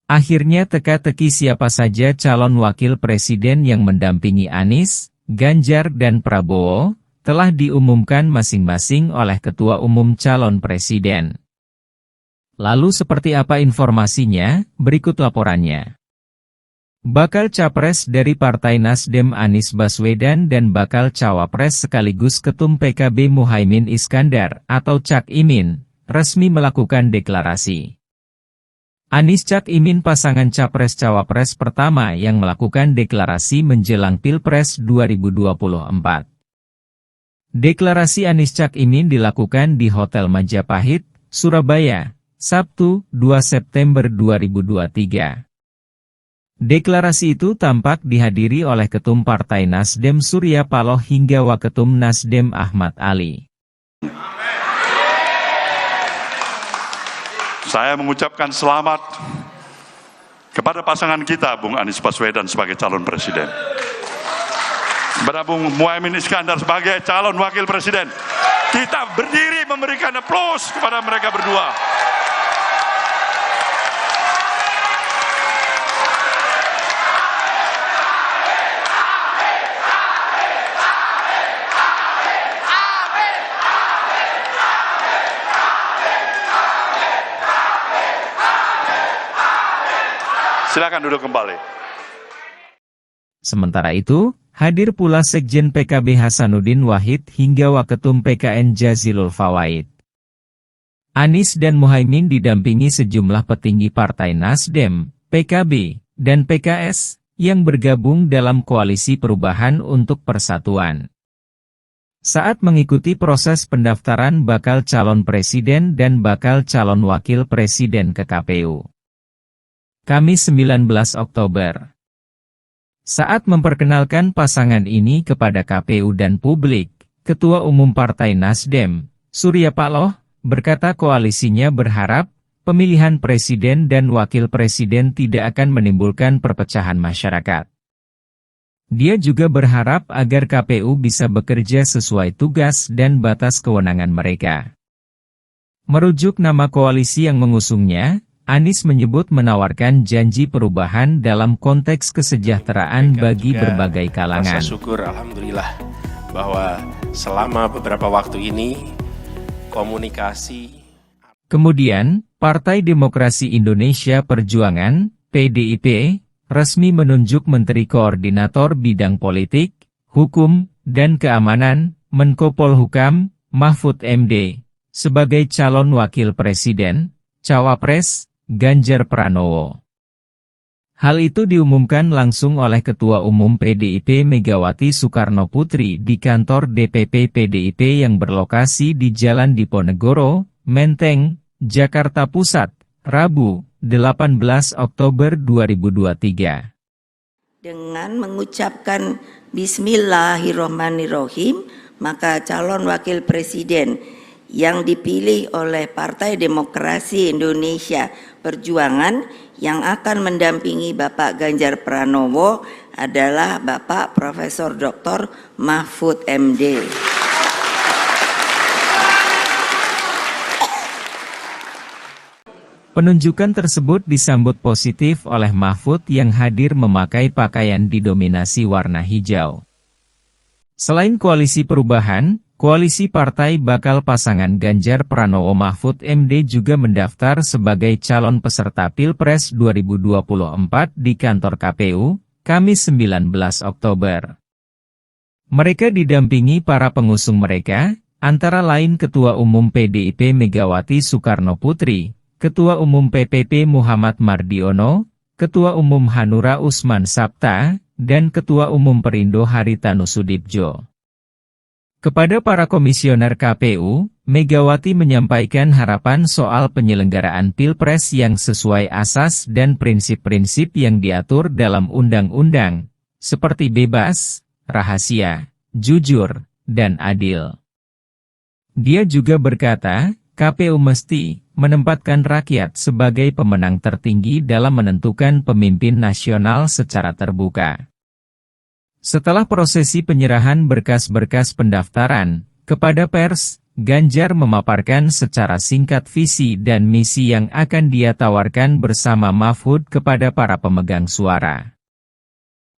Akhirnya teka-teki siapa saja calon wakil presiden yang mendampingi Anies, Ganjar dan Prabowo, telah diumumkan masing-masing oleh Ketua Umum Calon Presiden. Lalu seperti apa informasinya? Berikut laporannya. Bakal Capres dari Partai Nasdem Anies Baswedan dan bakal Cawapres sekaligus Ketum PKB Muhaimin Iskandar atau Cak Imin, resmi melakukan deklarasi. Anies Cak Imin pasangan Capres-Cawapres pertama yang melakukan deklarasi menjelang Pilpres 2024. Deklarasi Anies Cak Imin dilakukan di Hotel Majapahit, Surabaya, Sabtu, 2 September 2023. Deklarasi itu tampak dihadiri oleh Ketum Partai Nasdem Surya Paloh hingga Waketum Nasdem Ahmad Ali. Saya mengucapkan selamat kepada pasangan kita, Bung Anies Baswedan sebagai calon presiden. Kepada Bung Muhaimin Iskandar sebagai calon wakil presiden. Kita berdiri memberikan aplaus kepada mereka berdua. Silakan duduk kembali. Sementara itu, hadir pula Sekjen PKB Hasanuddin Wahid hingga Waketum PKN Jazilul Fawaid. Anies dan Muhaimin didampingi sejumlah petinggi Partai Nasdem, PKB, dan PKS, yang bergabung dalam Koalisi Perubahan untuk Persatuan. Saat mengikuti proses pendaftaran bakal calon presiden dan bakal calon wakil presiden ke KPU. Kamis 19 Oktober. Saat memperkenalkan pasangan ini kepada KPU dan publik, Ketua Umum Partai Nasdem, Surya Paloh, berkata koalisinya berharap, pemilihan presiden dan wakil presiden tidak akan menimbulkan perpecahan masyarakat. Dia juga berharap agar KPU bisa bekerja sesuai tugas dan batas kewenangan mereka. Merujuk nama koalisi yang mengusungnya, Anies menyebut menawarkan janji perubahan dalam konteks kesejahteraan bagi berbagai kalangan. Rasa syukur alhamdulillah bahwa selama beberapa waktu ini komunikasi. Kemudian, Partai Demokrasi Indonesia Perjuangan, PDIP, resmi menunjuk Menteri Koordinator Bidang Politik, Hukum, dan Keamanan, Menko Polhukam, Mahfud MD, sebagai calon wakil presiden, Cawapres, Ganjar Pranowo. Hal itu diumumkan langsung oleh Ketua Umum PDIP Megawati Soekarnoputri di kantor DPP PDIP yang berlokasi di Jalan Diponegoro, Menteng, Jakarta Pusat, Rabu, 18 Oktober 2023. Dengan mengucapkan Bismillahirrohmanirrohim, maka calon wakil presiden yang dipilih oleh Partai Demokrasi Indonesia Perjuangan yang akan mendampingi Bapak Ganjar Pranowo adalah Bapak Profesor Dr. Mahfud MD. Penunjukan tersebut disambut positif oleh Mahfud yang hadir memakai pakaian didominasi warna hijau. Selain Koalisi Perubahan, Koalisi Partai Bakal Pasangan Ganjar Pranowo Mahfud MD juga mendaftar sebagai calon peserta Pilpres 2024 di kantor KPU, Kamis 19 Oktober. Mereka didampingi para pengusung mereka, antara lain Ketua Umum PDIP Megawati Soekarnoputri, Ketua Umum PPP Muhammad Mardiono, Ketua Umum Hanura Usman Sabta, dan Ketua Umum Perindo Haritanu Sudibjo. Kepada para komisioner KPU, Megawati menyampaikan harapan soal penyelenggaraan Pilpres yang sesuai asas dan prinsip-prinsip yang diatur dalam undang-undang, seperti bebas, rahasia, jujur, dan adil. Dia juga berkata, KPU mesti menempatkan rakyat sebagai pemenang tertinggi dalam menentukan pemimpin nasional secara terbuka. Setelah prosesi penyerahan berkas-berkas pendaftaran kepada pers, Ganjar memaparkan secara singkat visi dan misi yang akan dia tawarkan bersama Mahfud kepada para pemegang suara.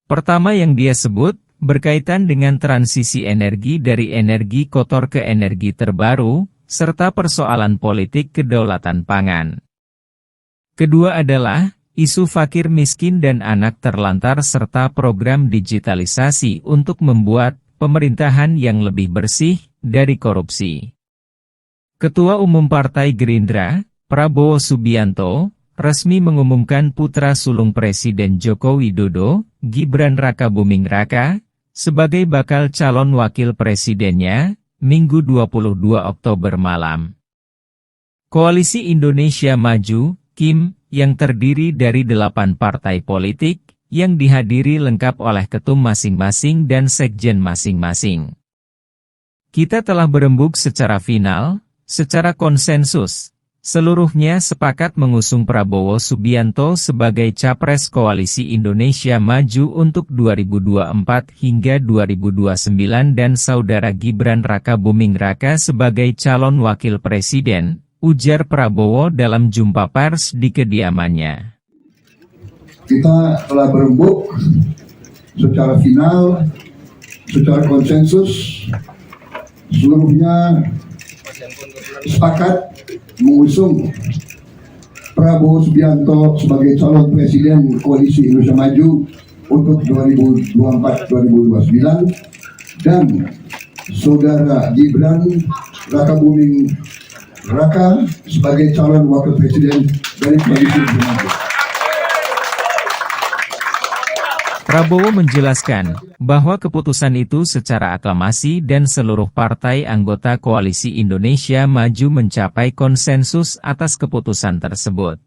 Pertama yang dia sebut, berkaitan dengan transisi energi dari energi kotor ke energi terbaru, serta persoalan politik kedaulatan pangan. Kedua adalah, isu fakir miskin dan anak terlantar serta program digitalisasi untuk membuat pemerintahan yang lebih bersih dari korupsi. Ketua Umum Partai Gerindra, Prabowo Subianto, resmi mengumumkan putra sulung Presiden Joko Widodo, Gibran Rakabuming Raka, sebagai bakal calon wakil presidennya, Minggu 22 Oktober malam. Koalisi Indonesia Maju, KIM, yang terdiri dari 8 partai politik, yang dihadiri lengkap oleh ketum masing-masing dan sekjen masing-masing. Kita telah berembuk secara final, secara konsensus. Seluruhnya sepakat mengusung Prabowo Subianto sebagai Capres Koalisi Indonesia Maju untuk 2024 hingga 2029 dan saudara Gibran Rakabuming Raka sebagai calon wakil presiden, ujar Prabowo dalam jumpa pers di kediamannya. Kita telah berembuk secara final, secara konsensus, seluruhnya sepakat mengusung Prabowo Subianto sebagai calon presiden Koalisi Indonesia Maju untuk 2024-2029 dan saudara Gibran Rakabuming Raka sebagai calon wakil presiden dari Koalisi Indonesia Maju. Prabowo menjelaskan bahwa keputusan itu secara aklamasi dan seluruh partai anggota Koalisi Indonesia Maju mencapai konsensus atas keputusan tersebut.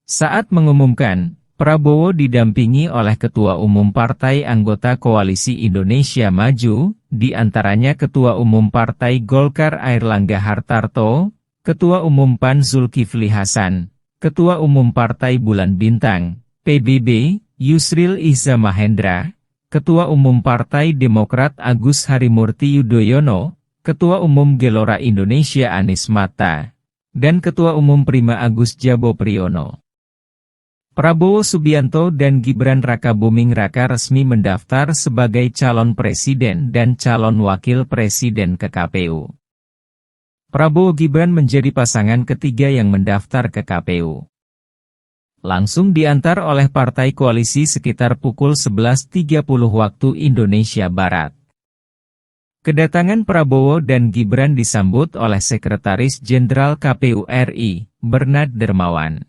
Saat mengumumkan, Prabowo didampingi oleh Ketua Umum Partai anggota Koalisi Indonesia Maju, di antaranya Ketua Umum Partai Golkar Airlangga Hartarto, Ketua Umum PAN Zulkifli Hasan, Ketua Umum Partai Bulan Bintang, PBB, Yusril Iza Mahendra, Ketua Umum Partai Demokrat Agus Harimurti Yudhoyono, Ketua Umum Gelora Indonesia Anies Mata, dan Ketua Umum Prima Agus Jabo Priyono. Prabowo Subianto dan Gibran Rakabuming Raka resmi mendaftar sebagai calon presiden dan calon wakil presiden ke KPU. Prabowo Gibran menjadi pasangan ketiga yang mendaftar ke KPU. Langsung diantar oleh partai koalisi sekitar pukul 11.30 waktu Indonesia Barat. Kedatangan Prabowo dan Gibran disambut oleh Sekretaris Jenderal KPU RI, Bernard Dermawan.